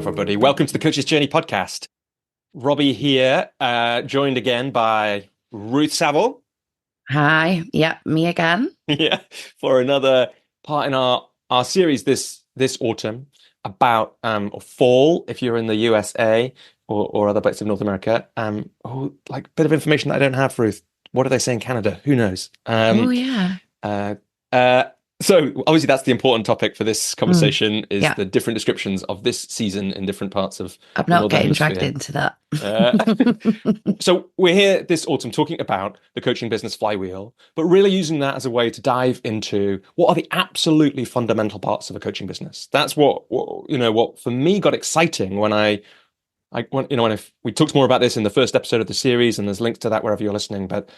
everybody. Welcome to the Coach's Journey podcast. Robbie here, joined again by Ruth Saville. Hi, yeah, me again. Yeah, for another part in our series this autumn about or fall if you're in the USA or other parts of North America. Like a bit of information that I don't have, Ruth. What do they say in Canada? Who knows? Oh yeah. So obviously that's the important topic for this conversation is yeah. the different descriptions of this season in different parts of I'm the not Northern getting Hemisphere. dragged into that. So we're here this autumn talking about the coaching business flywheel, but really using that as a way to dive into what are the absolutely fundamental parts of a coaching business. That's what for me got exciting when we talked more about this in the first episode of the series, and there's links to that wherever you're listening. But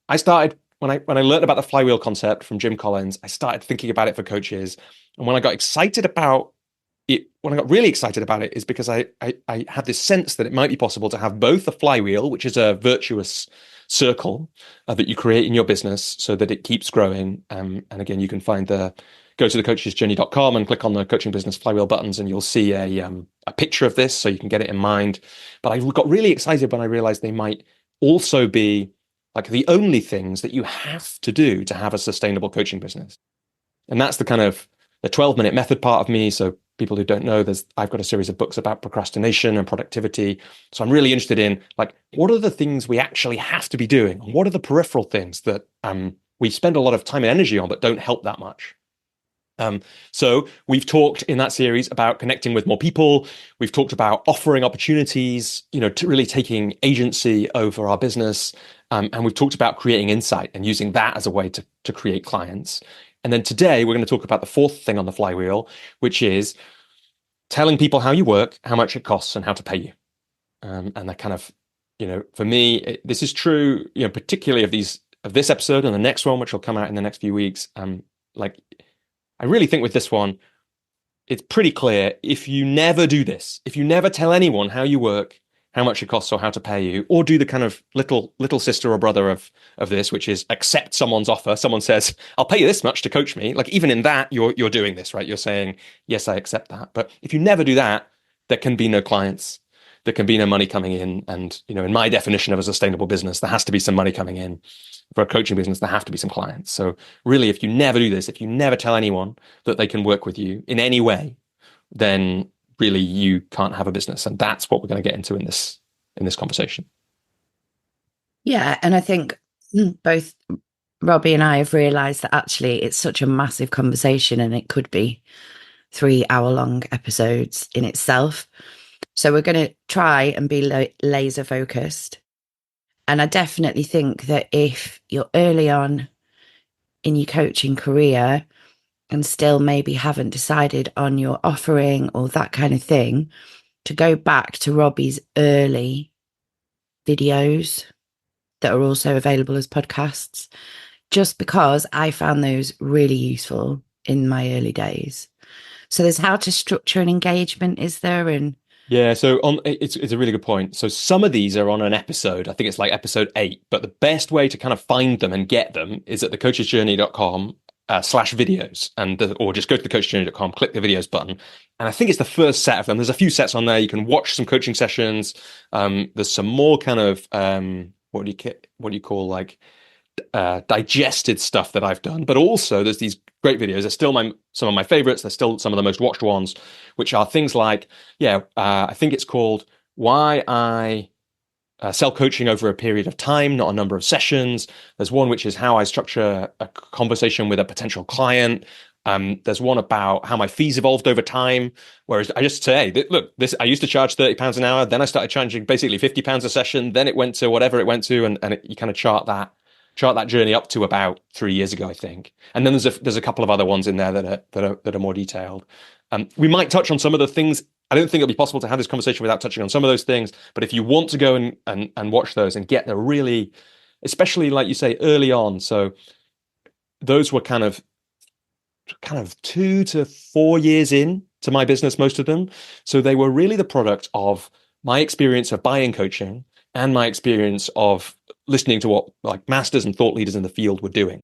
I started when I learned about the flywheel concept from Jim Collins, I started thinking about it for coaches. And when I got excited about it, when I got really excited about it, is because I had this sense that it might be possible to have both a flywheel, which is a virtuous circle that you create in your business so that it keeps growing. And again, you can go to thecoachesjourney.com and click on the coaching business flywheel buttons, and you'll see a picture of this so you can get it in mind. But I got really excited when I realized they might also be like the only things that you have to do to have a sustainable coaching business. And that's the kind of the 12-minute method part of me. So people who don't know, I've got a series of books about procrastination and productivity. So I'm really interested in like, what are the things we actually have to be doing? What are the peripheral things that we spend a lot of time and energy on, but don't help that much? So we've talked in that series about connecting with more people. We've talked about offering opportunities, to really taking agency over our business. And we've talked about creating insight and using that as a way to create clients. And then today we're going to talk about the fourth thing on the flywheel, which is telling people how you work, how much it costs, and how to pay you. And that kind of, for me, this is true, particularly of this episode and the next one, which will come out in the next few weeks. I really think with this one, it's pretty clear. If you never do this, if you never tell anyone how you work, how much it costs, or how to pay you, or do the kind of little sister or brother of this, which is accept someone's offer. Someone says, "I'll pay you this much to coach me." Like even in that, you're doing this, right? You're saying, "Yes, I accept that." But if you never do that, there can be no clients, there can be no money coming in. And in my definition of a sustainable business, there has to be some money coming in. For a coaching business, there have to be some clients. So really, if you never do this, if you never tell anyone that they can work with you in any way, then really you can't have a business. And that's what we're going to get into in this conversation. Yeah. And I think both Robbie and I have realized that actually it's such a massive conversation and it could be 3-hour-long episodes in itself. So we're going to try and be laser focused. And I definitely think that if you're early on in your coaching career and still maybe haven't decided on your offering or that kind of thing, to go back to Robbie's early videos that are also available as podcasts, just because I found those really useful in my early days. So there's how to structure an engagement, is there? And yeah, so it's a really good point. So some of these are on an episode. I think it's like episode 8, but the best way to kind of find them and get them is at thecoachesjourney.com /videos, or just go to thecoachesjourney.com, click the videos button. And I think it's the first set of them. There's a few sets on there. You can watch some coaching sessions. There's some more kind of, what do you call like digested stuff that I've done, but also there's these great videos. They're still some of my favorites. They're still some of the most watched ones, which are things like, I think it's called Why I Sell Coaching Over a Period of Time, Not a Number of Sessions. There's one which is how I structure a conversation with a potential client. There's one about how my fees evolved over time. Whereas I just say, hey, look, I used to charge £30 an hour. Then I started charging basically £50 a session. Then it went to whatever it went to. And you kind of chart that journey up to about 3 years ago, I think. And then there's a couple of other ones in there that are more detailed. We might touch on some of the things. I don't think it'll be possible to have this conversation without touching on some of those things. But if you want to go and watch those and get the really, especially like you say, early on. So those were kind of 2 to 4 years in to my business, most of them. So they were really the product of my experience of buying coaching and my experience of listening to what like masters and thought leaders in the field were doing.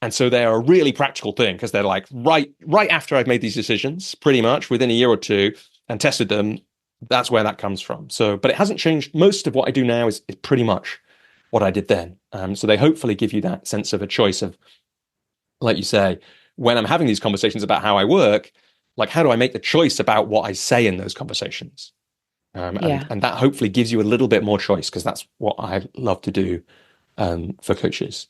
And so they're a really practical thing because they're like right after I've made these decisions, pretty much within a year or two, and tested them, That's where that comes from. So, but it hasn't changed. Most of what I do now is pretty much what I did then. So they hopefully give you that sense of a choice of, like you say, when I'm having these conversations about how I work, like how do I make the choice about what I say in those conversations? And Yeah. and that hopefully gives you a little bit more choice because that's what I love to do for coaches.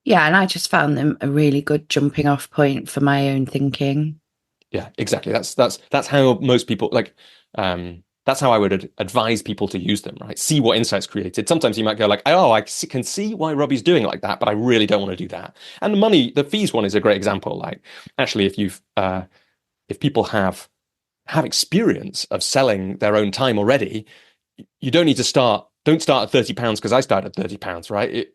Yeah. And I just found them a really good jumping off point for my own thinking. Yeah, exactly. That's how most people like. That's how I would advise people to use them. Right, see what insights created. Sometimes you might go like, "Oh, can see why Robbie's doing it like that, but I really don't want to do that." And the fees one is a great example. Like, actually, if people have experience of selling their own time already, you don't need to start. Don't start at £30 because I started at £30. Right?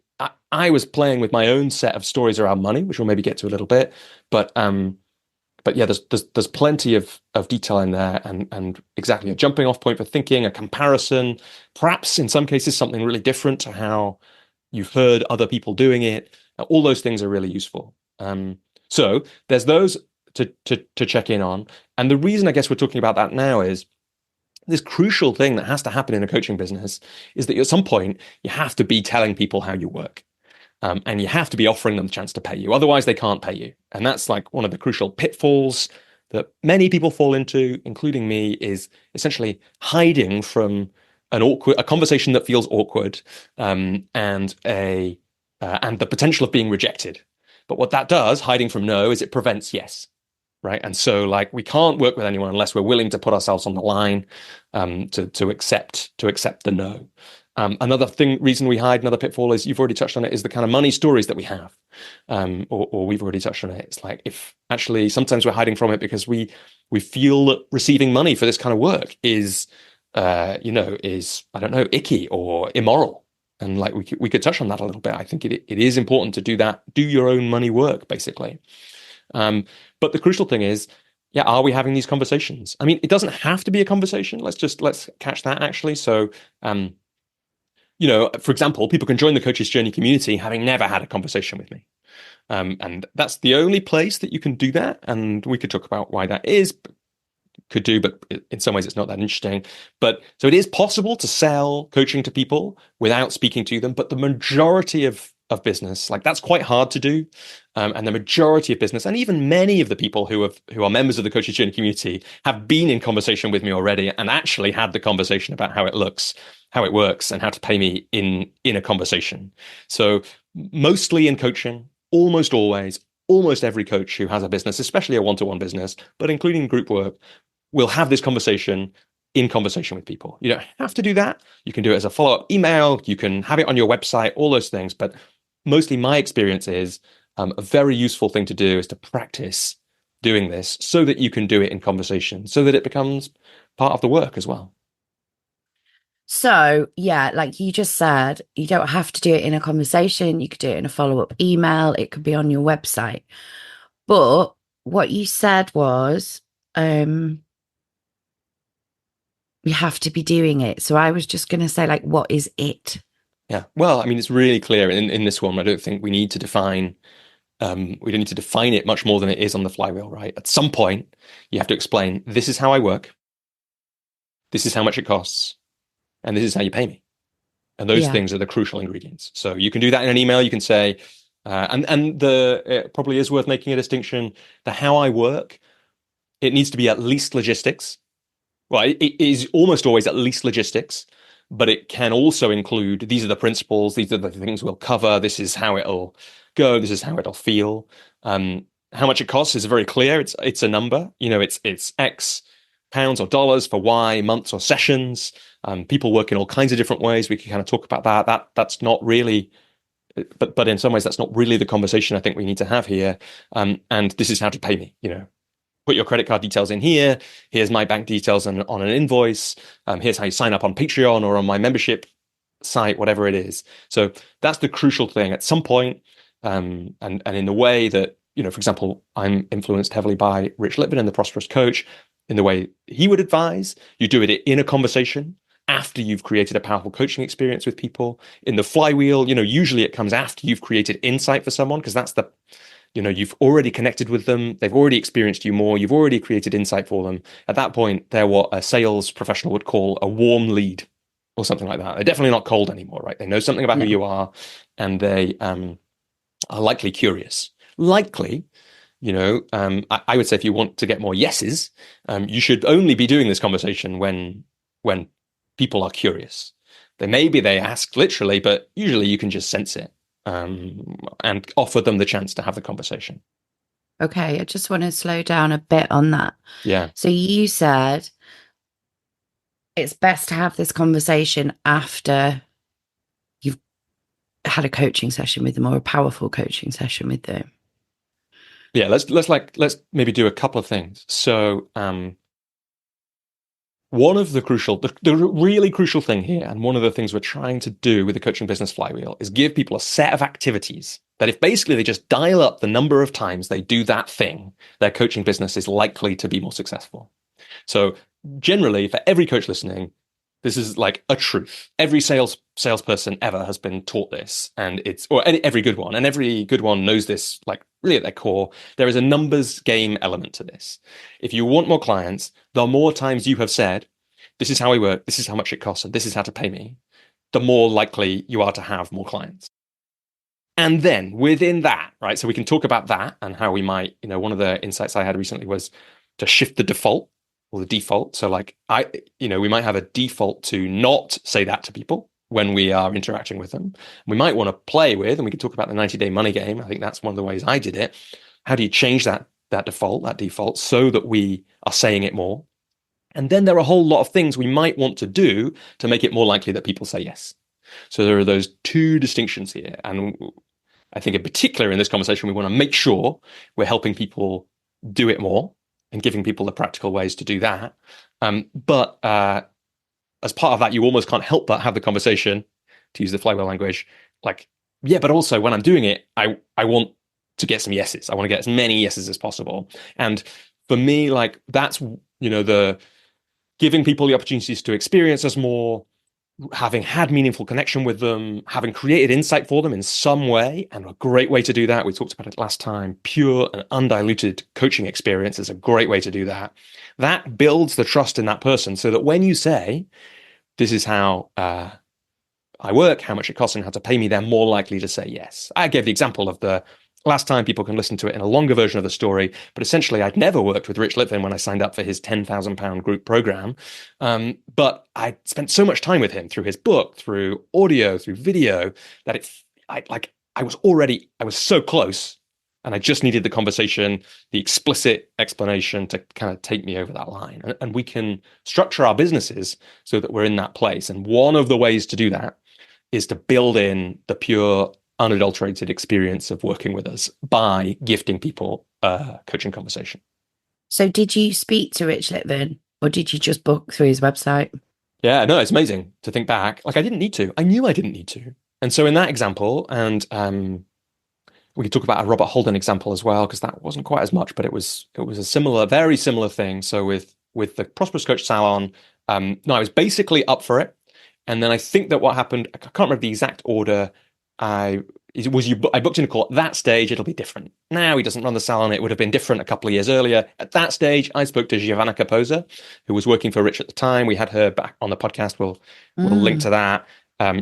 I was playing with my own set of stories around money, which we'll maybe get to a little bit, but yeah, there's plenty of detail in there, and exactly a jumping off point for thinking, a comparison, perhaps in some cases something really different to how you've heard other people doing it. All those things are really useful. So there's those to check in on, and the reason I guess we're talking about that now is this crucial thing that has to happen in a coaching business is that at some point you have to be telling people how you work. And you have to be offering them the chance to pay you. Otherwise, they can't pay you. And that's like one of the crucial pitfalls that many people fall into, including me, is essentially hiding from a conversation that feels awkward, and the potential of being rejected. But what that does, hiding from no, is it prevents yes. Right. And so like we can't work with anyone unless we're willing to put ourselves on the line, to accept the no. Another reason we hide, another pitfall is you've already touched on it, is the kind of money stories that we have, or we've already touched on it. It's like if actually sometimes we're hiding from it because we feel that receiving money for this kind of work is, is, I don't know, icky or immoral. And like we could touch on that a little bit. I think it is important to do that, do your own money work, basically. But the crucial thing is, yeah, are we having these conversations? I mean, it doesn't have to be a conversation. Let's catch that actually. So, for example, people can join the Coach's Journey community having never had a conversation with me. And that's the only place that you can do that. And we could talk about why that is, but in some ways it's not that interesting. But so it is possible to sell coaching to people without speaking to them, but the majority of business, like that's quite hard to do. And the majority of business, and even many of the people who are members of the Coach's Journey community, have been in conversation with me already and actually had the conversation about how it looks, how it works, and how to pay me in a conversation. So mostly in coaching, almost always, almost every coach who has a business, especially a one-to-one business, but including group work, will have this conversation in conversation with people. You don't have to do that. You can do it as a follow-up email. You can have it on your website, all those things. But mostly my experience is a very useful thing to do is to practice doing this so that you can do it in conversation, so that it becomes part of the work as well. So, yeah, like you just said, you don't have to do it in a conversation. You could do it in a follow-up email. It could be on your website. But what you said was, you have to be doing it. So I was just going to say, like, what is it? Yeah. Well, I mean, it's really clear in this one. I don't think we need to define. We don't need to define it much more than it is on the flywheel, right? At some point, you have to explain, this is how I work, this is how much it costs, and this is how you pay me. And those Yeah. things are the crucial ingredients. So you can do that in an email. You can say, it probably is worth making a distinction. The how I work, it needs to be at least logistics. Well, it is almost always at least logistics, but it can also include, these are the principles, these are the things we'll cover, this is how it'll go, this is how it'll feel. How much it costs is very clear. It's a number. It's X pounds or dollars for Y months or sessions. People work in all kinds of different ways. We can kind of talk about that. That's not really, but in some ways that's not really the conversation I think we need to have here. And this is how to pay me. Put your credit card details in here. Here's my bank details on an invoice. Here's how you sign up on Patreon or on my membership site, whatever it is. So that's the crucial thing. At some point, and in the way that, for example, I'm influenced heavily by Rich Litvin and the Prosperous Coach, in the way he would advise, you do it in a conversation after you've created a powerful coaching experience with people. In the flywheel, usually it comes after you've created insight for someone, because that's you've already connected with them. They've already experienced you more. You've already created insight for them. At that point, they're what a sales professional would call a warm lead or something like that. They're definitely not cold anymore, right? They know something about who No. you are, and they are likely curious. Likely, I would say if you want to get more yeses, you should only be doing this conversation when people are curious. Maybe they ask literally, but usually you can just sense it, and offer them the chance to have the conversation. Okay, I just want to slow down a bit on that. Yeah. So you said it's best to have this conversation after you've had a coaching session with them or a powerful coaching session with them. Yeah, let's maybe do a couple of things. So, one of the really crucial thing here, and one of the things we're trying to do with the coaching business flywheel, is give people a set of activities that if basically they just dial up the number of times they do that thing, their coaching business is likely to be more successful. So generally, for every coach listening, this is like a truth. Every salesperson ever has been taught this, and every good one, and every good one knows this, like really at their core. There is a numbers game element to this. If you want more clients, the more times you have said, "This is how we work. This is how much it costs, and this is how to pay me," the more likely you are to have more clients. And then within that, right? So we can talk about that and how we might, one of the insights I had recently was to shift the default or the default. So like we might have a default to not say that to people when we are interacting with them. We might want to play with, and we could talk about the 90-day money game. I think that's one of the ways I did it. How do you change that default, so that we are saying it more? And then there are a whole lot of things we might want to do to make it more likely that people say yes. So there are those two distinctions here. And I think in particular in this conversation, we want to make sure we're helping people do it more and giving people the practical ways to do that. But as part of that, you almost can't help but have the conversation, to use the flywheel language, like, yeah, but also when I'm doing it, I want to get some yeses. I want to get as many yeses as possible. And for me, like that's, the giving people the opportunities to experience us more, having had meaningful connection with them, having created insight for them in some way. And a great way to do that, we talked about it last time, pure and undiluted coaching experience is a great way to do that. That builds the trust in that person so that when you say, this is how I work, how much it costs and how to pay me, they're more likely to say yes. I gave the example of the last time. People can listen to it in a longer version of the story, but essentially I'd never worked with Rich Litvin when I signed up for his £10,000 group program. But I spent so much time with him through his book, through audio, through video, that I was so close, and I just needed the conversation, the explicit explanation to kind of take me over that line. And we can structure our businesses so that we're in that place. And one of the ways to do that is to build in the pure, unadulterated experience of working with us by gifting people a coaching conversation. So did you speak to Rich Litvin or did you just book through his website? Yeah, no, it's amazing to think back. Like I didn't need to. I knew I didn't need to. And so in that example, and we could talk about a Robert Holden example as well, because that wasn't quite as much, but it was a very similar thing. So with the Prosperous Coach Salon, no, I was basically up for it. And then I think that what happened, I can't remember the exact order. I booked in a call at that stage. It'll be different now. He doesn't run the salon. It would have been different a couple of years earlier. At that stage, I spoke to Giovanna Caposa, who was working for Rich at the time. We had her back on the podcast. We'll link to that.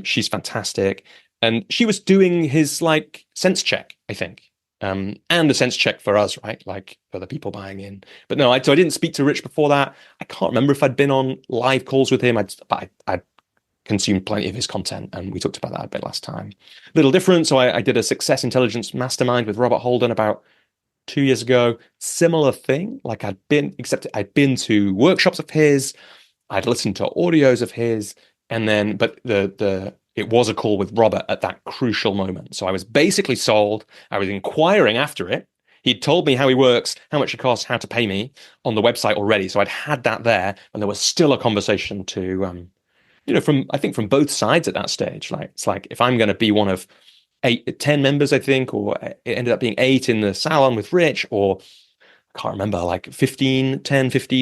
She's fantastic, and she was doing his like sense check, I think, and a sense check for us, right? Like for the people buying in. But no, so I didn't speak to Rich before that. I can't remember if I'd been on live calls with him. I'd consumed plenty of his content, and we talked about that a bit last time. A little different. So I did a success intelligence mastermind with Robert Holden about 2 years ago. Similar thing. Like I'd been to workshops of his, I'd listened to audios of his, and then but it was a call with Robert at that crucial moment. So I was basically sold. I was inquiring after it. He'd told me how he works, how much it costs, how to pay me on the website already. So I'd had that there, and there was still a conversation to from both sides at that stage. Like it's like if I'm going to be one of 10 members, I think, or it ended up being 8 in the salon with Rich, or I can't remember, like 15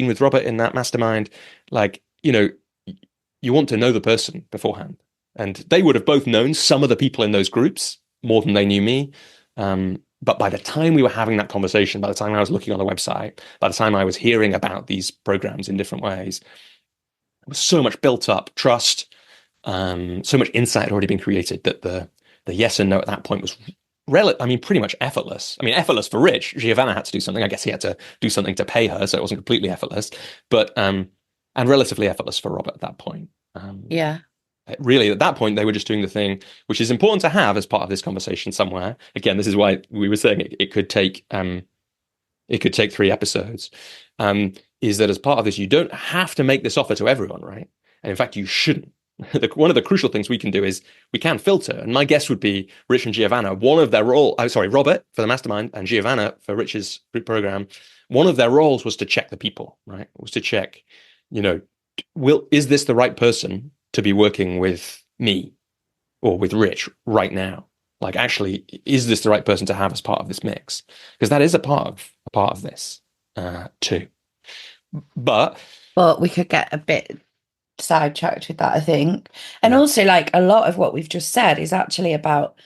with Robert in that mastermind. Like, you want to know the person beforehand. And they would have both known some of the people in those groups more than they knew me. But by the time we were having that conversation, by the time I was looking on the website, by the time I was hearing about these programs in different ways, there was so much built up trust, so much insight had already been created that the yes and no at that point was pretty much effortless. I mean, effortless for Rich. Giovanna had to do something. I guess he had to do something to pay her, so it wasn't completely effortless, but and relatively effortless for Robert at that point. Yeah. Really, at that point, they were just doing the thing which is important to have as part of this conversation somewhere. Again, this is why we were saying it could take 3 episodes. Is that as part of this, you don't have to make this offer to everyone, right? And in fact, you shouldn't. One of the crucial things we can do is we can filter. And my guess would be Rich and Giovanna, one of their Robert for the mastermind and Giovanna for Rich's group program, one of their roles was to check the people, right? Was to check, is this the right person to be working with me or with Rich right now? Like, actually, is this the right person to have as part of this mix? Because that is a part of this too. But we could get a bit sidetracked with that, I think. And yeah. also, like, a lot of what we've just said is actually about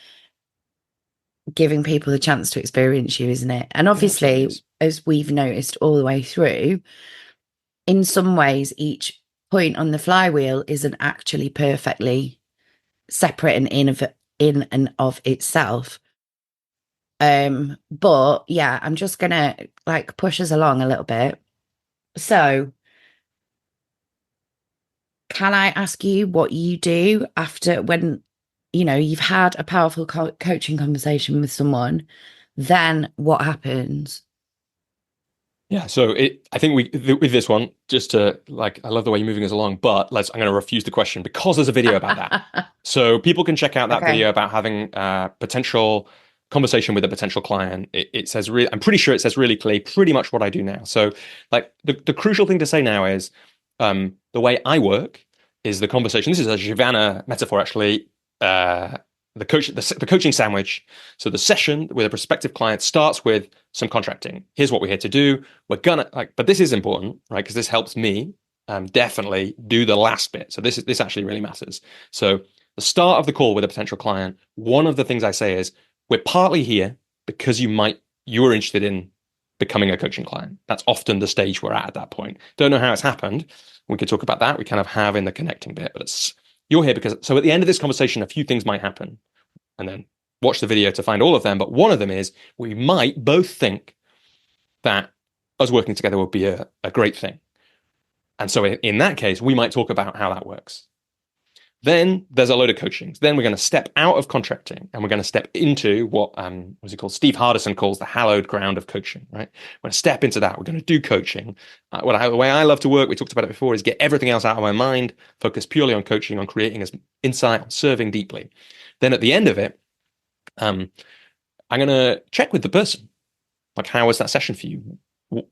giving people the chance to experience you, isn't it? And obviously, Yeah, as we've noticed all the way through, in some ways, each point on the flywheel isn't actually perfectly separate and in and of itself. But yeah, I'm just gonna like push us along a little bit. So can I ask you what you do after when you've had a powerful coaching conversation with someone, then what happens? Yeah, so I think with this one, just to I love the way you're moving us along, but I'm going to refuse the question because there's a video about that. So people can check out that Okay. video about having a potential conversation with a potential client. It says really, I'm pretty sure it says really clearly, pretty much what I do now. So like the crucial thing to say now is the way I work is the conversation. This is a Giovanna metaphor, actually. The coaching sandwich. So the session with a prospective client starts with some contracting. Here's what we're here to do. We're gonna but this is important, right? Because this helps me definitely do the last bit. So this actually really matters. So the start of the call with a potential client, one of the things I say is we're partly here because you are interested in becoming a coaching client. That's often the stage we're at that point. Don't know how it's happened. We could talk about that. We kind of have in the connecting bit, but you're here because, so at the end of this conversation, a few things might happen, and then watch the video to find all of them. But one of them is we might both think that us working together would be a great thing. And so in that case, we might talk about how that works. Then there's a load of coachings. Then we're going to step out of contracting and we're going to step into what's it called? Steve Hardison calls the hallowed ground of coaching, right? We're going to step into that. We're going to do coaching. The way I love to work, we talked about it before, is get everything else out of my mind, focus purely on coaching, on creating as insight, on serving deeply. Then at the end of it, I'm going to check with the person. Like, how was that session for you?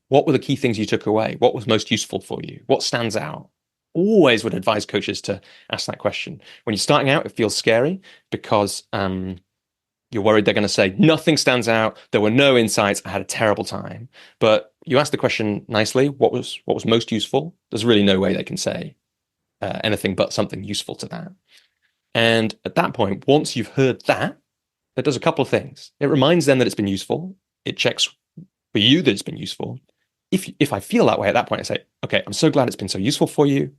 What were the key things you took away? What was most useful for you? What stands out? Always would advise coaches to ask that question. When you're starting out, it feels scary because you're worried they're going to say, nothing stands out. There were no insights. I had a terrible time. But you ask the question nicely, what was most useful? There's really no way they can say anything but something useful to that. And at that point, once you've heard that, it does a couple of things. It reminds them that it's been useful. It checks for you that it's been useful. If I feel that way at that point, I say, okay, I'm so glad it's been so useful for you.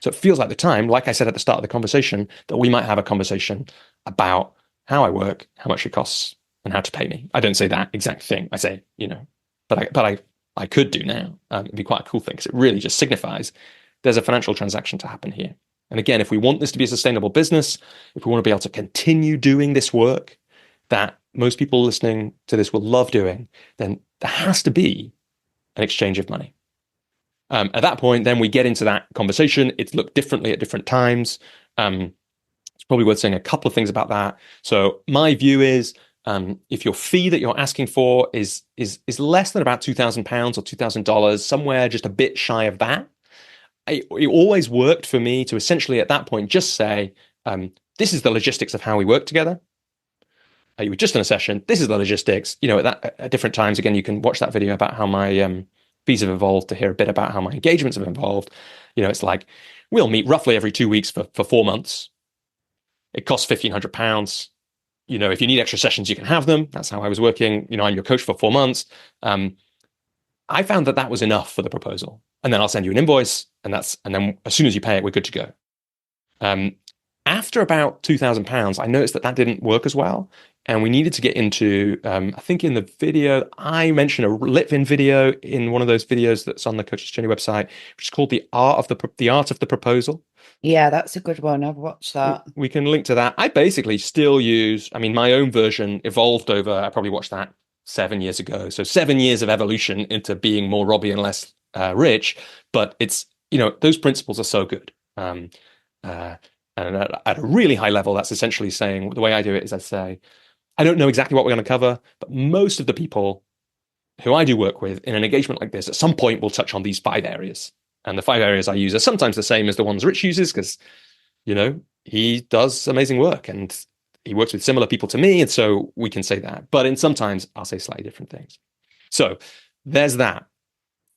So it feels like the time, like I said at the start of the conversation, that we might have a conversation about how I work, how much it costs, and how to pay me. I don't say that exact thing. I say, but I could do now. It'd be quite a cool thing because it really just signifies there's a financial transaction to happen here. And again, if we want this to be a sustainable business, if we want to be able to continue doing this work that most people listening to this will love doing, then there has to be an exchange of money. At that point, then we get into that conversation. It's looked differently at different times. It's probably worth saying a couple of things about that. So my view is, if your fee that you're asking for is less than about £2,000 or $2,000, somewhere just a bit shy of that, it always worked for me to essentially at that point just say, this is the logistics of how we work together. You were just in a session. This is the logistics. At different times, again, you can watch that video about how my fees have evolved to hear a bit about how my engagements have evolved. It's like we'll meet roughly every 2 weeks for 4 months. It costs £1,500. if you need extra sessions, you can have them. That's how I was working. I'm your coach for 4 months. I found that was enough for the proposal. And then I'll send you an invoice, and then as soon as you pay it, we're good to go. After about £2,000, I noticed that didn't work as well. And we needed to get into, I think in the video, I mentioned a Litvin video in one of those videos that's on the Coach's Journey website, which is called the art of the proposal. Yeah, that's a good one. I've watched that. We can link to that. I basically still use, my own version evolved over, I probably watched that 7 years ago. So 7 years of evolution into being more Robbie and less Rich. But it's, those principles are so good. And at a really high level, that's essentially saying, the way I do it is I say, I don't know exactly what we're going to cover, but most of the people who I do work with in an engagement like this, at some point will touch on these 5 areas. And the 5 areas I use are sometimes the same as the ones Rich uses, because, he does amazing work and he works with similar people to me. And so we can say that. But sometimes I'll say slightly different things. So there's that.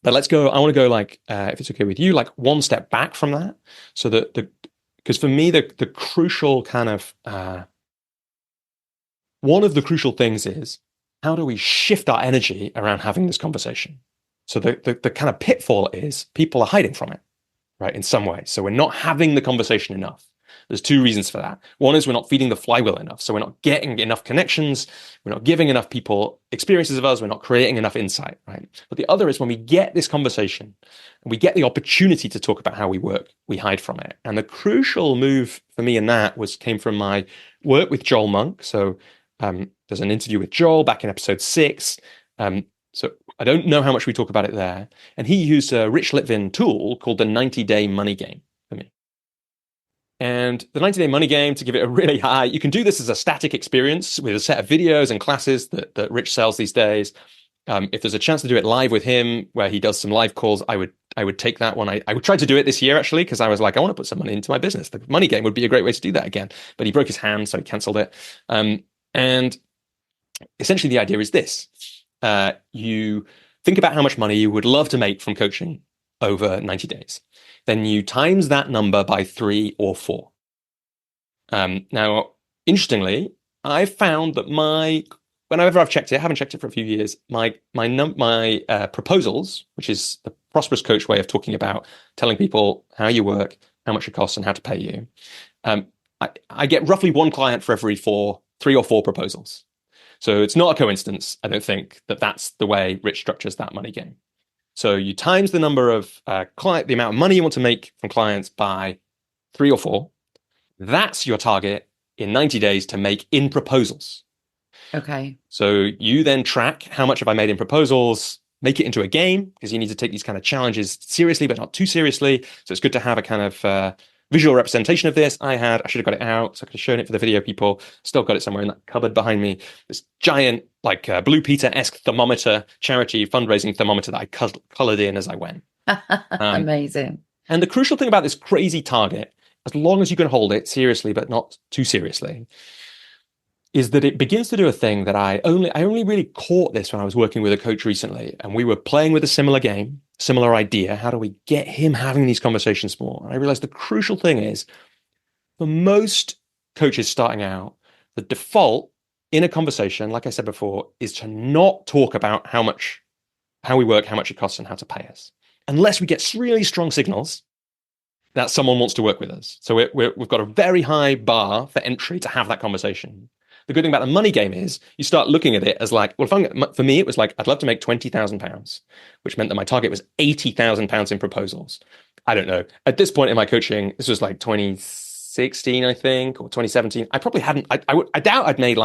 But let's go. I want to go if it's okay with you, one step back from that. So because for me, the crucial kind of, one of the crucial things is, how do we shift our energy around having this conversation? So the kind of pitfall is people are hiding from it, right, in some way. So we're not having the conversation enough. There's 2 reasons for that. One is we're not feeding the flywheel enough. So we're not getting enough connections. We're not giving enough people experiences of us. We're not creating enough insight, right? But the other is when we get this conversation and we get the opportunity to talk about how we work, we hide from it. And the crucial move for me in that came from my work with Joel Monk. So there's an interview with Joel back in episode 6. So I don't know how much we talk about it there. And he used a Rich Litvin tool called the 90-day money game for me. And the 90-day money game, to give it a really high, you can do this as a static experience with a set of videos and classes that Rich sells these days. If there's a chance to do it live with him, where he does some live calls, I would take that one. I would try to do it this year, actually, because I was like, I want to put some money into my business. The money game would be a great way to do that again. But he broke his hand, so he cancelled it. And essentially the idea is this. You think about how much money you would love to make from coaching over 90 days. Then you times that number by 3 or 4. Now, interestingly, I've found that whenever I've checked it, I haven't checked it for a few years, my proposals, which is the prosperous coach way of talking about telling people how you work, how much it costs, and how to pay you, I get roughly 1 client for every 3 or 4 proposals. So it's not a coincidence, I don't think, that's the way Rich structures that money game. So you times the number of the amount of money you want to make from clients by 3 or 4. That's your target in 90 days to make in proposals. Okay. So you then track how much have I made in proposals, make it into a game, because you need to take these kind of challenges seriously, but not too seriously. So it's good to have a kind of visual representation of this. I should have got it out, so I could have shown it for the video people. Still got it somewhere in that cupboard behind me. This giant, Blue Peter-esque thermometer, charity fundraising thermometer that I colored in as I went. Amazing. And the crucial thing about this crazy target, as long as you can hold it seriously, but not too seriously, is that it begins to do a thing that I only really caught this when I was working with a coach recently, and we were playing with a similar game, similar idea. How do we get him having these conversations more? And I realized the crucial thing is, for most coaches starting out, the default in a conversation, like I said before, is to not talk about how we work, how much it costs, and how to pay us, unless we get really strong signals that someone wants to work with us. So we've got a very high bar for entry to have that conversation. The good thing about the money game is you start looking at it as for me, it was I'd love to make £20,000, which meant that my target was £80,000 in proposals. I don't know. At this point in my coaching, this was 2016, I think, or 2017. I probably hadn't, I doubt I'd made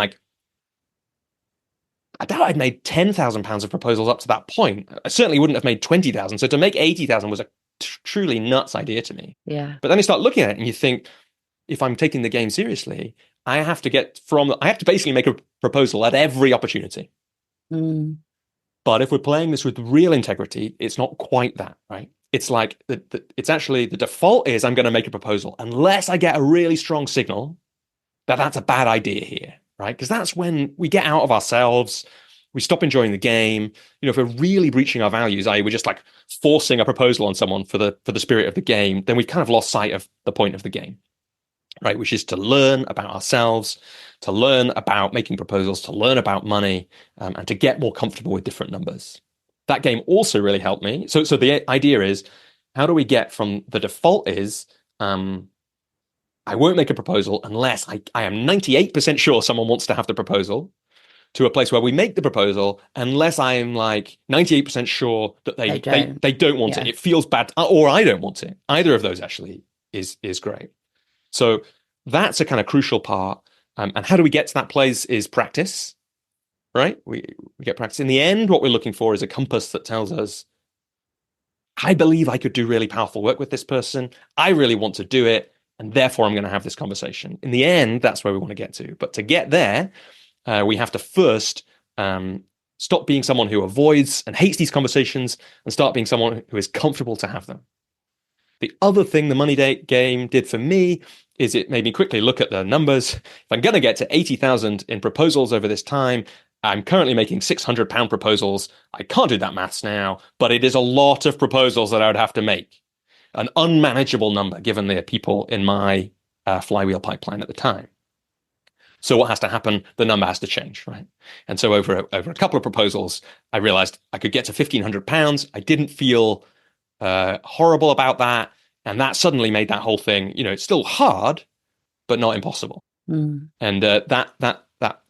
£10,000 of proposals up to that point. I certainly wouldn't have made 20,000. So to make 80,000 was a truly nuts idea to me. Yeah. But then you start looking at it and you think, if I'm taking the game seriously, I have to basically make a proposal at every opportunity. Mm. But if we're playing this with real integrity, it's not quite that, right? It's it's actually the default is I'm going to make a proposal unless I get a really strong signal that that's a bad idea here, right? Because that's when we get out of ourselves. We stop enjoying the game. If we're really breaching our values, we're just forcing a proposal on someone for the spirit of the game, then we've kind of lost sight of the point of the game. right? Which is to learn about ourselves, to learn about making proposals, to learn about money, and to get more comfortable with different numbers. That game also really helped me. So the idea is, how do we get from the default is, I won't make a proposal unless I am 98% sure someone wants to have the proposal, to a place where we make the proposal unless I'm like 98% sure that They they don't. they don't want it. Yeah. It feels bad, or I don't want it. Either of those actually is great. So that's a kind of crucial part. And how do we get to that place is practice, right? We get practice. In the end, what we're looking for is a compass that tells us, I believe I could do really powerful work with this person. I really want to do it. And therefore, I'm going to have this conversation. In the end, that's where we want to get to. But to get there, we have to first stop being someone who avoids and hates these conversations and start being someone who is comfortable to have them. The other thing the money game did for me is it made me quickly look at the numbers. If I'm going to get to 80,000 in proposals over this time, I'm currently making £600 proposals. I can't do that maths now, but it is a lot of proposals that I would have to make. An unmanageable number given the people in my flywheel pipeline at the time. So what has to happen? The number has to change, right? And so over a couple of proposals, I realized I could get to £1,500. I didn't feel horrible about that. And that suddenly made that whole thing, it's still hard, but not impossible. Mm. And that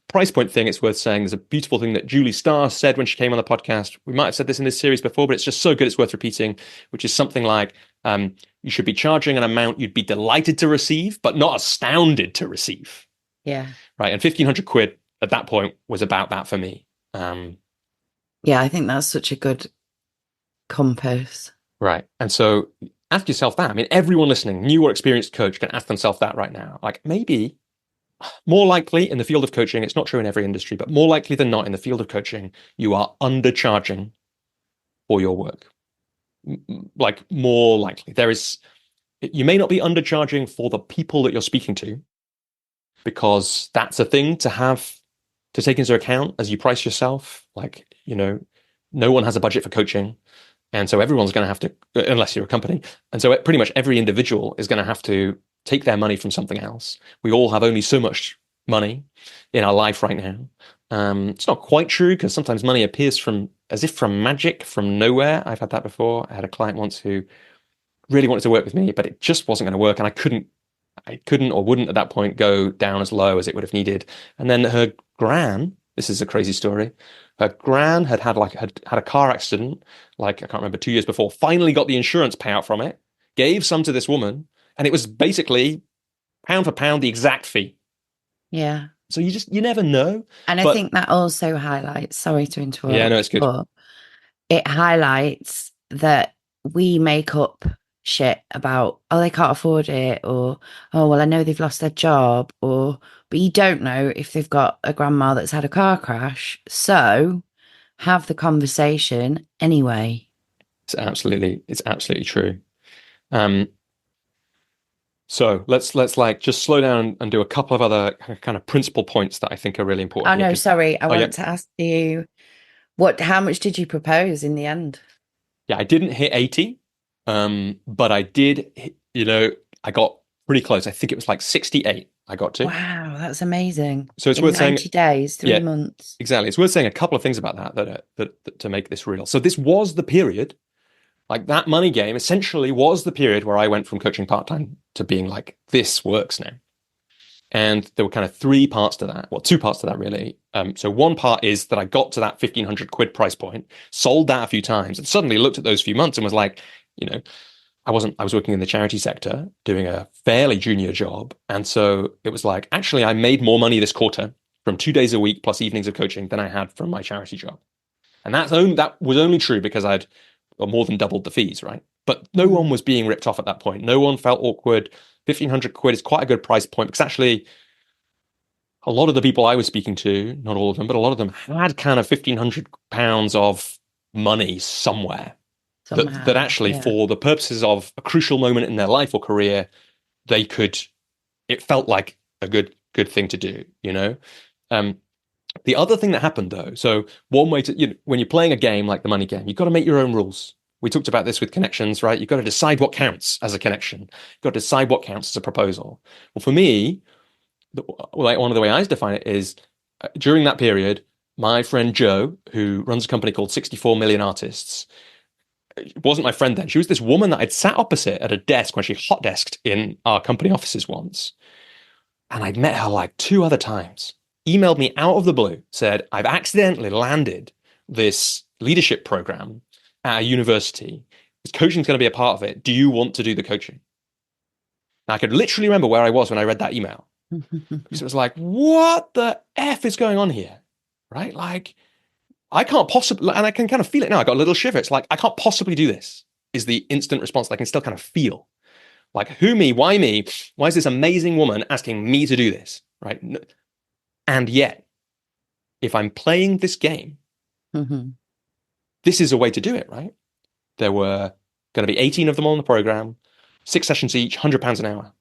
price point thing, it's worth saying, there's a beautiful thing that Julie Starr said when she came on the podcast. We might have said this in this series before, but it's just so good it's worth repeating, which is something like, you should be charging an amount you'd be delighted to receive, but not astounded to receive. Yeah. Right. And £1,500 at that point was about that for me. Yeah, I think that's such a good compass. Right. And so ask yourself that. I mean, everyone listening, new or experienced coach, can ask themselves that right now. Like, maybe more likely in the field of coaching, it's not true in every industry, but more likely than not in the field of coaching, you are undercharging for your work. Like, more likely. You may not be undercharging for the people that you're speaking to, because that's a thing to take into account as you price yourself. Like, no one has a budget for coaching. And so everyone's going to have to, unless you're a company. And so pretty much every individual is going to have to take their money from something else. We all have only so much money in our life right now. It's not quite true, because sometimes money appears as if from magic, from nowhere. I've had that before. I had a client once who really wanted to work with me, but it just wasn't going to work. And I couldn't or wouldn't at that point go down as low as it would have needed. And then her gran, this is a crazy story, her gran had a car accident, like, I can't remember, 2 years before, finally got the insurance payout from it, gave some to this woman, and it was basically pound for pound the exact fee. Yeah. So you never know. And I think that also highlights, sorry to interrupt. Yeah, no, it's good. But it highlights that we make up shit about, oh, they can't afford it, or, oh, well, I know they've lost their job, but you don't know if they've got a grandma that's had a car crash. So have the conversation anyway. It's absolutely true. So let's like just slow down and do a couple of other kind of principal points that I think are really important. Oh, no, sorry. I want to ask you, how much did you propose in the end? Yeah, I didn't hit 80, but I did, I got pretty close. I think it was like 68 I got to. Wow, that's amazing. So it's in worth 90 saying, days, 3 months. Exactly. It's worth saying a couple of things about that to make this real. So this was the period, like that money game essentially was the period where I went from coaching part-time to being like, this works now. And there were kind of three parts to that. Well, two parts to that, really. So one part is that I got to that £1,500 price point, sold that a few times, and suddenly looked at those few months and was like, I was working in the charity sector doing a fairly junior job. And so it was like, actually, I made more money this quarter from 2 days a week plus evenings of coaching than I had from my charity job. And that was only true because I'd more than doubled the fees, right? But no one was being ripped off at that point. No one felt awkward. £1,500 is quite a good price point, because actually a lot of the people I was speaking to, not all of them, but a lot of them had kind of £1,500 of money somewhere. That actually, for the purposes of a crucial moment in their life or career, it felt like a good thing to do, The other thing that happened, though, so one way to, when you're playing a game like the money game, you've got to make your own rules. we talked about this with connections, right? You've got to decide what counts as a connection. You've got to decide what counts as a proposal. Well, for me, like one of the way I define it is during that period, my friend Joe, who runs a company called 64 Million Artists, wasn't my friend then. She was this woman that I'd sat opposite at a desk when she hot desked in our company offices once. And I'd met her like 2 other times. Emailed me out of the blue, said, I've accidentally landed this leadership program at a university. Coaching's going to be a part of it. Do you want to do the coaching? Now, I could literally remember where I was when I read that email. Because it was like, what the F is going on here? Right? Like, I can't possibly, and I can kind of feel it now. I got a little shiver. It's like, I can't possibly do this, is the instant response that I can still kind of feel. Like, who me? Why me? Why is this amazing woman asking me to do this? Right? And yet, if I'm playing this game, this is a way to do it, right? There were going to be 18 of them on the program, 6 sessions each, £100 an hour.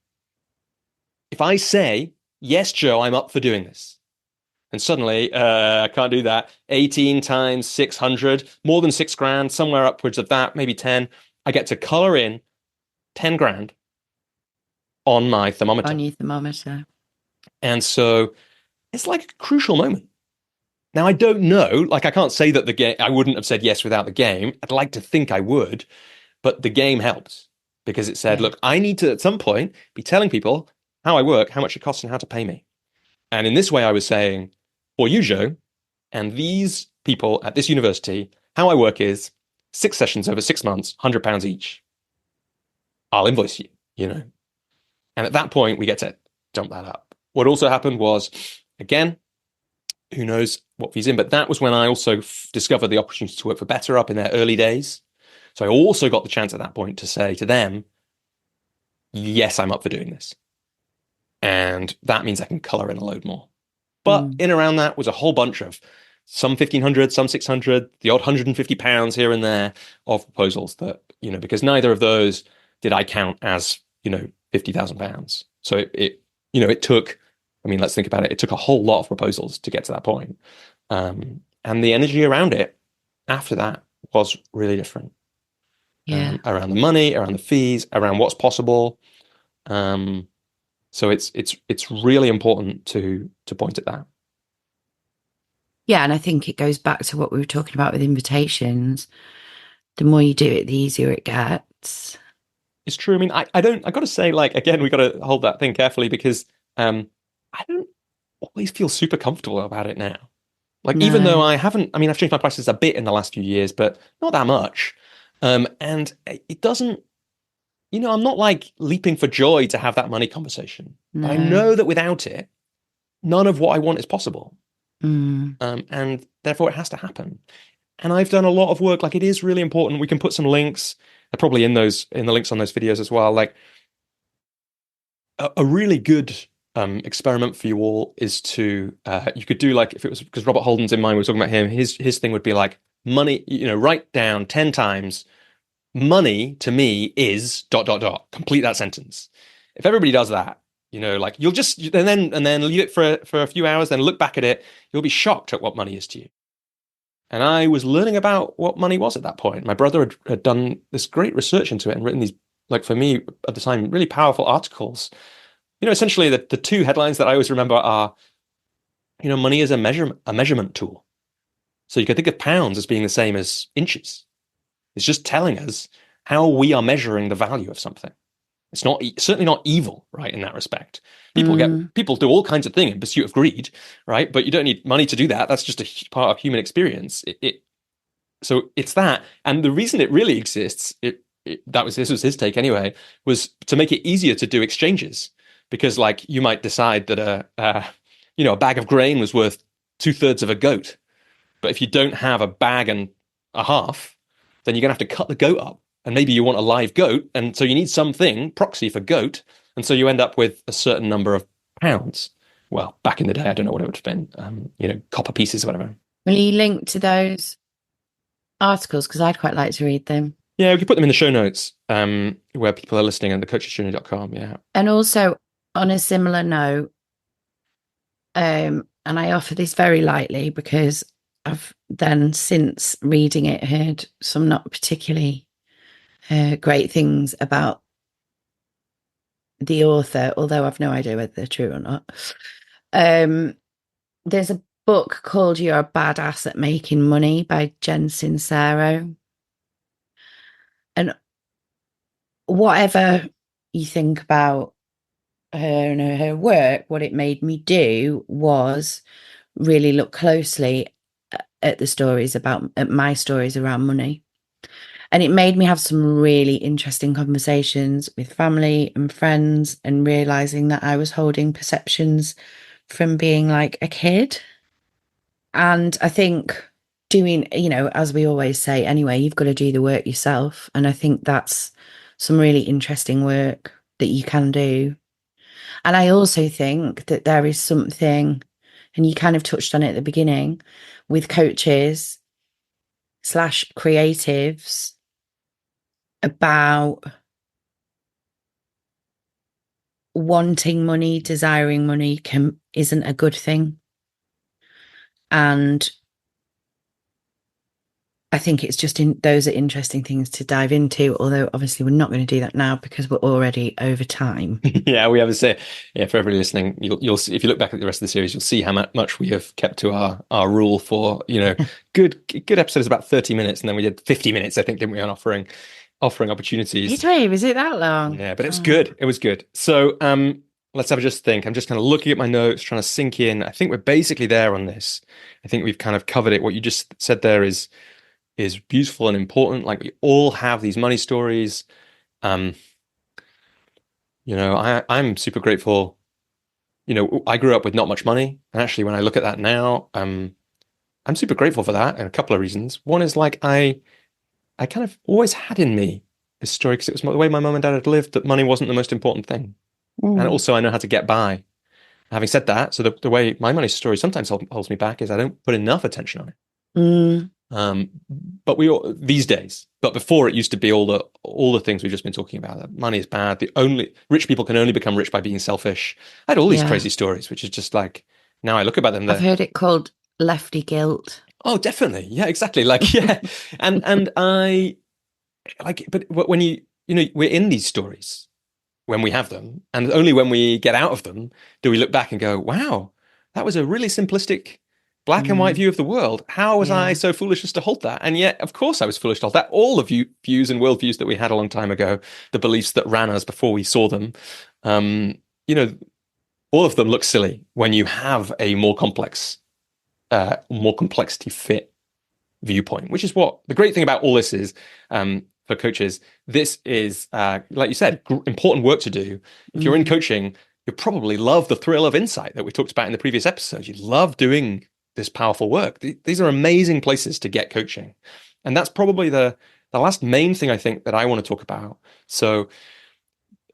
If I say, yes, Joe, I'm up for doing this, and suddenly I can't do that, 18 times 600, more than 6 grand, somewhere upwards of that, maybe 10, I get to color in 10 grand on my thermometer. On your thermometer. And so it's like a crucial moment. Now, I don't know, like I can't say that the game, I wouldn't have said yes without the game. I'd like to think I would, but the game helped because it said, look, I need to at some point be telling people how I work, how much it costs and how to pay me. And in this way, I was saying, for you, Joe, and these people at this university, how I work is 6 sessions over 6 months, £100 each. I'll invoice you, you know. And at that point, we get to jump that up. What also happened was, again, who knows what fees in, but that was when I also discovered the opportunity to work for BetterUp in their early days. So I also got the chance at that point to say to them, yes, I'm up for doing this. And that means I can color in a load more. But in around that was a whole bunch of some 1,500, some 600, the odd £150 here and there of proposals that, you know, because neither of those did I count as, you know, £50,000. So it took, I mean, let's think about it. It took a whole lot of proposals to get to that point. And the energy around it after that was really different. Around the money, around the fees, around what's possible. So it's really important to point at that. Yeah, and I think it goes back to what we were talking about with invitations. The more you do it, the easier it gets. It's true. I mean, I got to say, like, again, we got to hold that thing carefully because I don't always feel super comfortable about it now. Like, even though I've changed my prices a bit in the last few years, but not that much. And it doesn't, you know, I'm not like leaping for joy to have that money conversation. But I know that without it, none of what I want is possible. And therefore it has to happen. And I've done a lot of work. Like, it is really important. We can put some links. They're probably in the links on those videos as well. Like, a really good experiment for you all is to you could do, like, if it was because Robert Holden's in mind, we were talking about him. His thing would be like, money. You know, write down 10 times. Money to me is ... Complete that sentence. If everybody does that, you know, like, you'll just and then leave it for a few hours, then look back at it, you'll be shocked at what money is to you. And I was learning about what money was at that point. My brother had done this great research into it and written these, like, for me at the time, really powerful articles. You know, essentially the 2 headlines that I always remember are, you know, money is a measurement tool. So you can think of pounds as being the same as inches. It's just telling us how we are measuring the value of something. It's certainly not evil, right, in that respect. People do all kinds of things in pursuit of greed, right? But you don't need money to do that. That's just a part of human experience. So it's that. And the reason it really exists, this was his take anyway, was to make it easier to do exchanges. Because, like, you might decide that a bag of grain was worth 2/3 of a goat. But if you don't have a bag and a half, then you're going to have to cut the goat up. And maybe you want a live goat. And so you need something, proxy for goat. And so you end up with a certain number of pounds. Well, back in the day, I don't know what it would have been, copper pieces or whatever. Will you link to those articles? Because I'd quite like to read them. Yeah, we can put them in the show notes where people are listening at thecoachesjourney.com. Yeah. And also, on a similar note, and I offer this very lightly because I've then, since reading it, heard some not particularly great things about the author, although I've no idea whether they're true or not. Um, there's a book called You're a Badass at Making Money by Jen Sincero. And whatever you think about her and her work, what it made me do was really look closely at the stories at my stories around money. And it made me have some really interesting conversations with family and friends, and realizing that I was holding perceptions from being like a kid. And I think doing, as we always say anyway, you've got to do the work yourself. And I think that's some really interesting work that you can do. And I also think that there is something, and you kind of touched on it at the beginning, with coaches slash creatives about wanting money, desiring money isn't a good thing. And I think it's just those are interesting things to dive into, although obviously we're not going to do that now because we're already over time. Yeah, we have to say, yeah, for everybody listening, you'll see, if you look back at the rest of the series, you'll see how much we have kept to our rule for, good episodes about 30 minutes, and then we did 50 minutes, I think, didn't we, on offering opportunities. Was it that long? Yeah, but it was good. It was good. So let's have a just think. I'm just kind of looking at my notes, trying to sink in. I think we're basically there on this. I think we've kind of covered it. What you just said there is beautiful and important. Like, we all have these money stories. I'm super grateful. I grew up with not much money, and actually, when I look at that now, I'm super grateful for that, and a couple of reasons. One is, like, I kind of always had in me this story because it was the way my mum and dad had lived, that money wasn't the most important thing. And also, I know how to get by. Having said that, so the way my money story sometimes holds me back is I don't put enough attention on it. But these days, but before, it used to be all the things we've just been talking about. That money is bad. The only rich people can only become rich by being selfish. I had all these crazy stories, which is just like, now I look about them. I've heard it called lefty guilt. Oh, definitely. Yeah, exactly. Like, yeah. and I like, but when we're in these stories when we have them, and only when we get out of them do we look back and go, wow, that was a really simplistic black and white view of the world. How was I so foolish as to hold that? And yet, of course, I was foolish to hold that. All the views and worldviews that we had a long time ago, the beliefs that ran us before we saw them, all of them look silly when you have a more complexity fit viewpoint, which is what the great thing about all this is. For coaches, this is, like you said, important work to do. If you're in coaching, you probably love the thrill of insight that we talked about in the previous episode. You love doing this powerful work. These are amazing places to get coaching. And that's probably the last main thing I think that I want to talk about. So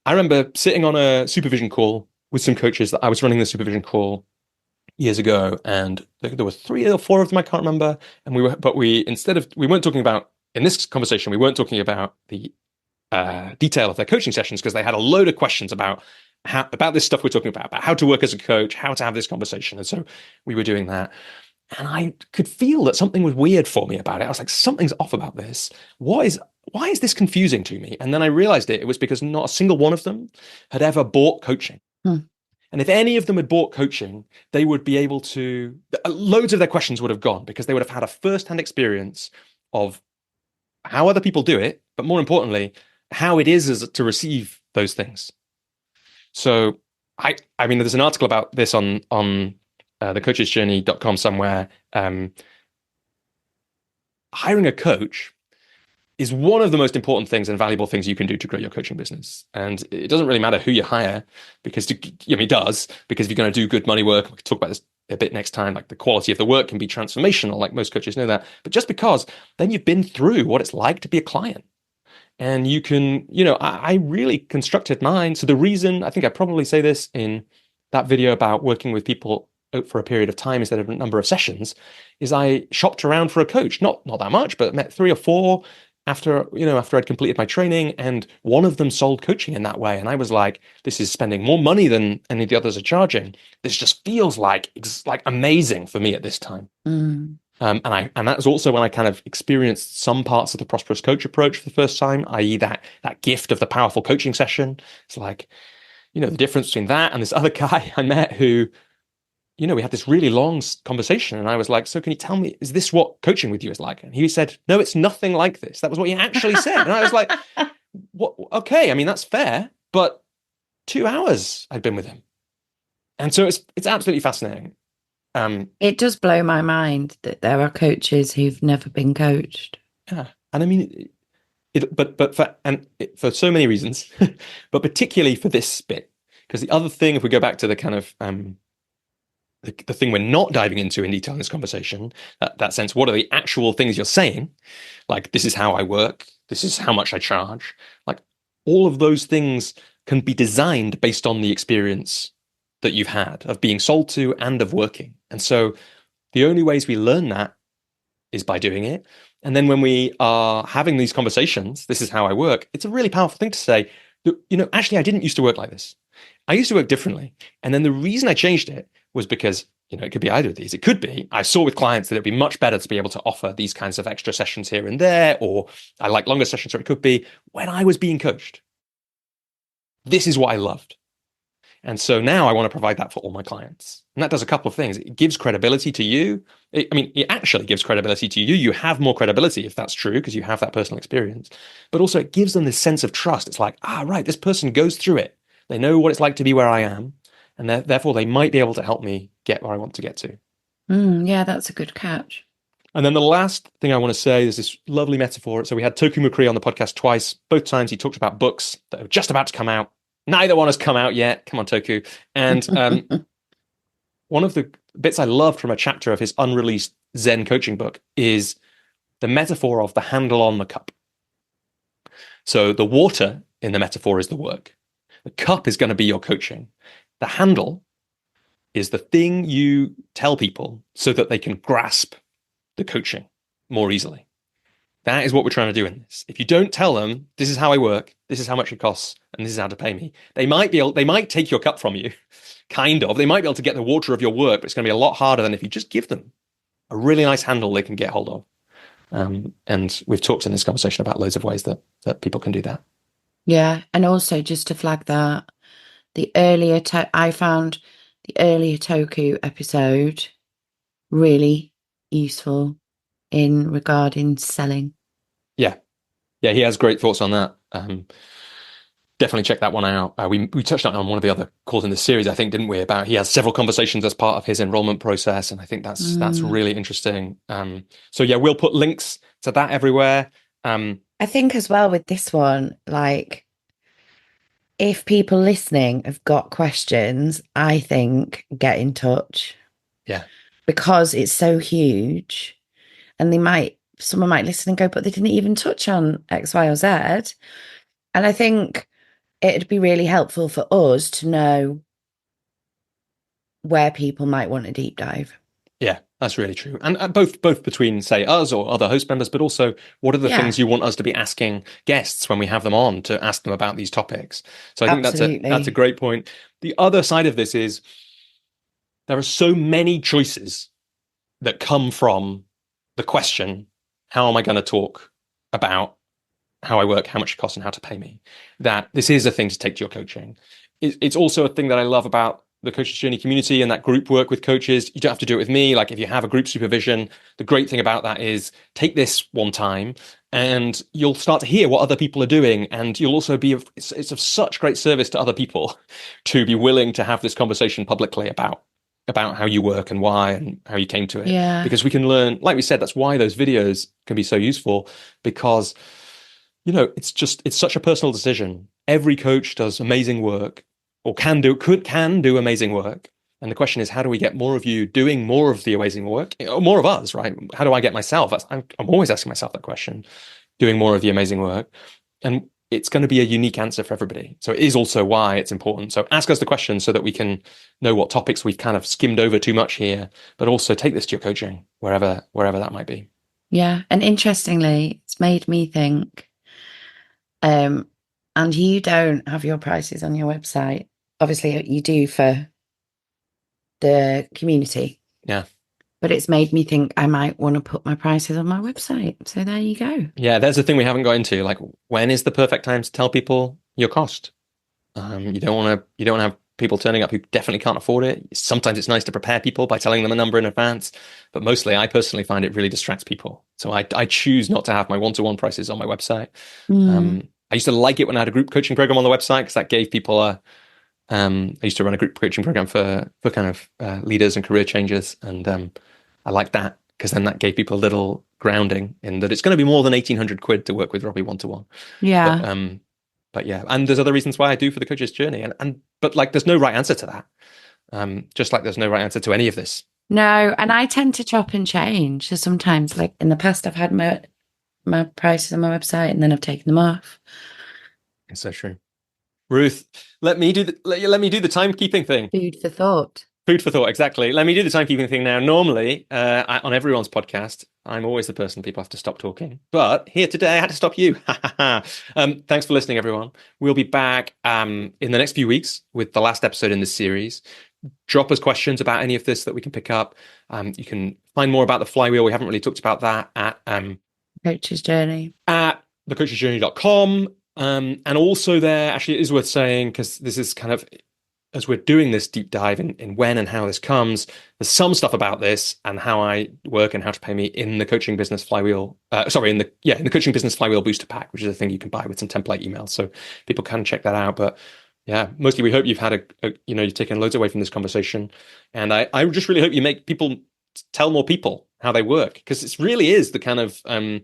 I remember sitting on a supervision call with some coaches that I was running the supervision call years ago, and there were 3 or 4 of them, I can't remember. And we weren't talking about, in this conversation, we weren't talking about the detail of their coaching sessions, because they had a load of questions about this stuff we're talking about how to work as a coach, how to have this conversation. And so we were doing that. And I could feel that something was weird for me about it. I was like, something's off about this. Why is this confusing to me? And then I realized it was because not a single one of them had ever bought coaching. And if any of them had bought coaching, they would be able to, loads of their questions would have gone, because they would have had a first-hand experience of how other people do it, but more importantly, how it is to receive those things. So I mean, there's an article about this on thecoachesjourney.com somewhere. Hiring a coach is one of the most important things and valuable things you can do to grow your coaching business. And it doesn't really matter who you hire, because it does, because if you're going to do good money work, we can talk about this a bit next time, like the quality of the work can be transformational, like most coaches know that. But just because then you've been through what it's like to be a client. And you can, I really constructed mine. So the reason, I think I probably say this in that video about working with people for a period of time instead of a number of sessions, is I shopped around for a coach, not that much, but met 3 or 4 after I'd completed my training, and one of them sold coaching in that way. And I was like, this is spending more money than any of the others are charging. This just feels like it's like amazing for me at this time. And that was also when I kind of experienced some parts of the prosperous coach approach for the first time, i.e., that gift of the powerful coaching session. It's like, the difference between that and this other guy I met who, we had this really long conversation, and I was like, "So can you tell me, is this what coaching with you is like?" And he said, "No, it's nothing like this." That was what he actually said, and I was like, "What? Okay, I mean that's fair, but 2 hours I'd been with him, and so it's absolutely fascinating." It does blow my mind that there are coaches who've never been coached. Yeah, and I mean, for so many reasons, but particularly for this bit, because the other thing, if we go back to the kind of the thing we're not diving into in detail in this conversation, that sense, what are the actual things you're saying? Like, this is how I work, this is how much I charge. Like, all of those things can be designed based on the experience that you've had of being sold to and of working. And so the only ways we learn that is by doing it. And then when we are having these conversations, this is how I work, it's a really powerful thing to say, actually, I didn't used to work like this. I used to work differently. And then the reason I changed it was because, it could be either of these. It could be I saw with clients that it'd be much better to be able to offer these kinds of extra sessions here and there, or I like longer sessions, or it could be when I was being coached. This is what I loved. And so now I want to provide that for all my clients. And that does a couple of things. It gives credibility to you. It actually gives credibility to you. You have more credibility if that's true, because you have that personal experience. But also it gives them this sense of trust. It's like, right, this person goes through it. They know what it's like to be where I am. And therefore they might be able to help me get where I want to get to. Yeah, that's a good catch. And then the last thing I want to say is this lovely metaphor. So we had Toku Mukri on the podcast twice. Both times he talked about books that are just about to come out. Neither one has come out yet. Come on, Toku. And one of the bits I loved from a chapter of his unreleased Zen coaching book is the metaphor of the handle on the cup. So the water in the metaphor is the work. The cup is going to be your coaching. The handle is the thing you tell people so that they can grasp the coaching more easily. That is what we're trying to do in this. If you don't tell them, this is how I work, this is how much it costs, and this is how to pay me, they might take your cup from you, kind of. They might be able to get the water of your work, but it's going to be a lot harder than if you just give them a really nice handle they can get hold of. And we've talked in this conversation about loads of ways that people can do that. Yeah, and also just to flag that I found the earlier Toku episode really useful in regarding selling. Yeah, he has great thoughts on that. Definitely check that one out. We touched on one of the other calls in the series, I think, didn't we? About he has several conversations as part of his enrollment process, and I think that's really interesting. So yeah, we'll put links to that everywhere. I think as well with this one, like, if people listening have got questions, I think get in touch. Yeah. Because it's so huge, and someone might listen and go, but they didn't even touch on X, Y, or Z. And I think it'd be really helpful for us to know where people might want a deep dive. Yeah, that's really true. And both between, say, us or other host members, but also what are the things you want us to be asking guests when we have them on to ask them about these topics. So I think that's a great point. The other side of this is there are so many choices that come from the question, how am I going to talk about how I work, how much it costs, and how to pay me, that this is a thing to take to your coaching. It's also a thing that I love about the Coaches Journey community and that group work with coaches. You don't have to do it with me. Like, if you have a group supervision, the great thing about that is take this one time and you'll start to hear what other people are doing. And you'll also it's of such great service to other people to be willing to have this conversation publicly about how you work and why and how you came to it. Yeah. Because we can learn, like we said, that's why those videos can be so useful, because it's such a personal decision. Every coach does amazing work, or can do amazing work. And the question is, how do we get more of you doing more of the amazing work, or more of us, right? How do I get myself? I'm always asking myself that question, doing more of the amazing work. And it's going to be a unique answer for everybody. So it is also why it's important. So ask us the question so that we can know what topics we've kind of skimmed over too much here, but also take this to your coaching, wherever that might be. Yeah. And interestingly, it's made me think, and you don't have your prices on your website. Obviously you do for the community. Yeah. But it's made me think I might want to put my prices on my website. So there you go. Yeah, there's the thing we haven't got into. Like, when is the perfect time to tell people your cost? You don't want to have people turning up who definitely can't afford it. Sometimes it's nice to prepare people by telling them a number in advance, but mostly I personally find it really distracts people. So I choose not to have my one-to-one prices on my website. I used to like it when I had a group coaching program on the website because that gave people I used to run a group coaching program for kind of leaders and career changers, and I liked that because then that gave people a little grounding in that it's going to be more than 1,800 quid to work with Robbie one-to-one. Yeah. But yeah, and there's other reasons why I do for the coach's journey, but like there's no right answer to that. Just like there's no right answer to any of this. No, and I tend to chop and change. So sometimes, like in the past, I've had my prices on my website and then I've taken them off. It's so true. Ruth, let me do the timekeeping thing. Food for thought. Food for thought, exactly. Let me do the timekeeping thing now. Normally, on everyone's podcast, I'm always the person people have to stop talking. But here today, I had to stop you. Thanks for listening, everyone. We'll be back in the next few weeks with the last episode in this series. Drop us questions about any of this that we can pick up. You can find more about the flywheel. We haven't really talked about that at Coach's Journey. At thecoachesjourney.com. And also there, actually, it is worth saying, because this is kind of, as we're doing this deep dive in when and how this comes, there's some stuff about this and how I work and how to pay me in the Coaching Business Flywheel. In the Coaching Business Flywheel Booster Pack, which is a thing you can buy with some template emails. So people can check that out. But yeah, mostly we hope you've had you've taken loads away from this conversation. And I just really hope you make people tell more people how they work, because it really is the kind of, it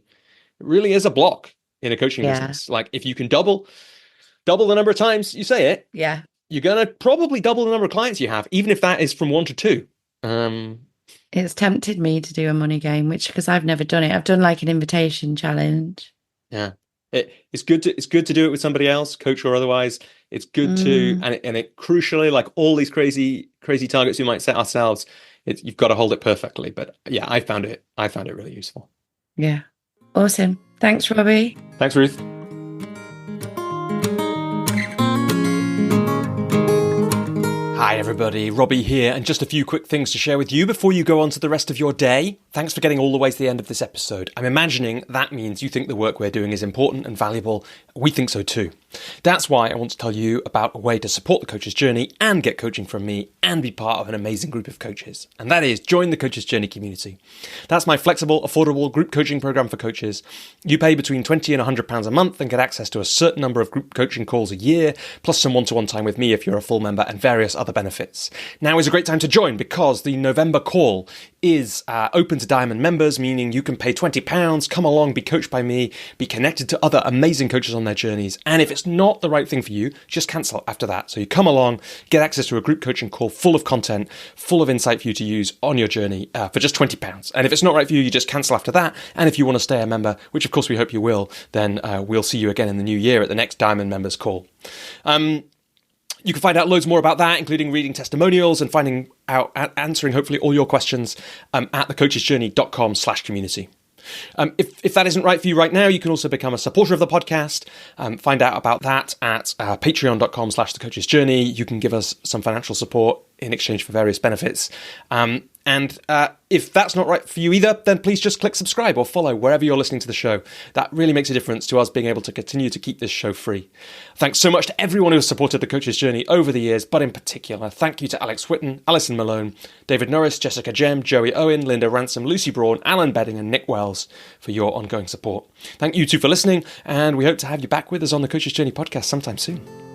really is a block in a coaching business. Like, if you can double the number of times you say it, you're going to probably double the number of clients you have, even if that is from 1 to 2. It's tempted me to do a money game, because I've never done it. I've done like an invitation challenge. Yeah. It's good to do it with somebody else, coach or otherwise. It's good to, and it crucially, like all these crazy targets we might set ourselves, you've got to hold it perfectly. But yeah, I found it really useful. Yeah. Awesome. Thanks, Robbie. Thanks, Ruth. Hi everybody, Robbie here, and just a few quick things to share with you before you go on to the rest of your day. Thanks for getting all the way to the end of this episode. I'm imagining that means you think the work we're doing is important and valuable. We think so too. That's why I want to tell you about a way to support the coach's journey and get coaching from me and be part of an amazing group of coaches. And that is join the Coach's Journey community. That's my flexible, affordable group coaching program for coaches. You pay between £20 and £100 a month and get access to a certain number of group coaching calls a year, plus some one-to-one time with me if you're a full member, and various other benefits. Now is a great time to join because the November call is open to Diamond members, meaning you can pay £20, come along, be coached by me, be connected to other amazing coaches on their journeys, and if it's not the right thing for you, just cancel after that. So you come along, get access to a group coaching call full of content, full of insight for you to use on your journey for just £20. And if it's not right for you, you just cancel after that. And if you want to stay a member, which of course we hope you will, then we'll see you again in the new year at the next Diamond members call. You can find out loads more about that, including reading testimonials and finding out, answering hopefully all your questions at thecoachesjourney.com/community. If that isn't right for you right now, you can also become a supporter of the podcast. Find out about that at patreon.com/thecoachesjourney. You can give us some financial support in exchange for various benefits. And if that's not right for you either, then please just click subscribe or follow wherever you're listening to the show. That really makes a difference to us being able to continue to keep this show free. Thanks so much to everyone who has supported the Coach's Journey over the years, but in particular, thank you to Alex Whitten, Alison Malone, David Norris, Jessica Jem, Joey Owen, Linda Ransom, Lucy Braun, Alan Bedding, and Nick Wells for your ongoing support. Thank you too for listening, and we hope to have you back with us on the Coach's Journey podcast sometime soon.